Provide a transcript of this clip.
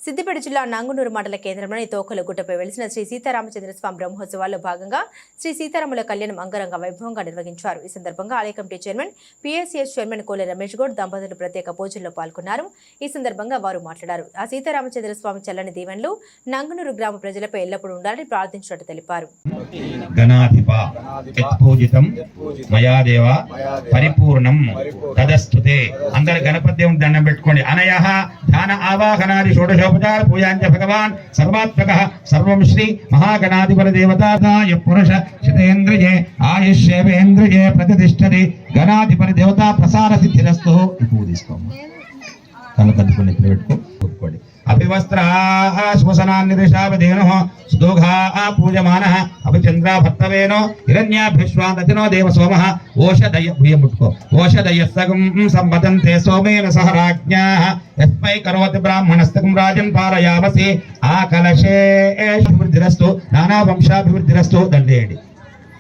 సిద్దిపేట జిల్లా నంగునూరు మండల కేంద్రంలోని తోకలగుట్టపై వెలిసిన శ్రీ సీతారామచంద్ర స్వామి బ్రహ్మోత్సవాల్లో భాగంగా శ్రీ సీతారాముల కళ్యాణం అంగరంగ వైభవంగా నిర్వహించారు. ఈ సందర్భంగా ఆలయ committee chairman, PSCS chairman Kole Ramesh Goud దంపతులు ప్రత్యేక పూజల్లో పాల్గొన్నారు. ఈ సందర్భంగా వారు మాట్లాడారు. ఆ సీతారామచంద్ర స్వామి చల్లని దీవెనలు నంగునూరు గ్రామ ప్రజలపై ఎల్లప్పుడూ ఉండాలని ప్రార్థించినట్టు తెలిపారు. అందరు గణపతి దేవుని దండం పెట్టుకోండి. అనయః ధ్యాన ఆవాహనాది షోడశోపచార పూజాంచ భగవాన్ సర్వాత్మకః సర్వం శ్రీ మహాగణాధిపతి దేవతాయ పురుష శతేంద్రియే ఆయుష్యేవేంద్రియే ప్రతిష్టతి గణాధిపతి దేవతా ప్రసార సిద్ధిరస్తు. ఇప్పుడు తీసుకోమ్మా, కళ్ళు కట్టుకుని ఎప్పుడు పెట్టుకోండి. అభివస్త్రాః శ్వసనాన్నిదిశావధేనుః సుదోఘాః పూజమానః అభిచంద్రా భర్తవేనో హిరణ్యాభిశ్వాదతినో దేవసోమః ఓషధయ భూయం ముట్టుకో ఓషధయస్సగం సంపదంతే సోమేన సహ రాజ్ఞాః యస్మై కరోతి బ్రాహ్మణస్తకం రాజన్ పారయావసి ఆ కలశే అభివృద్ధిరస్తు నానా వంశాభివృద్ధిరస్తు. దండేయండి.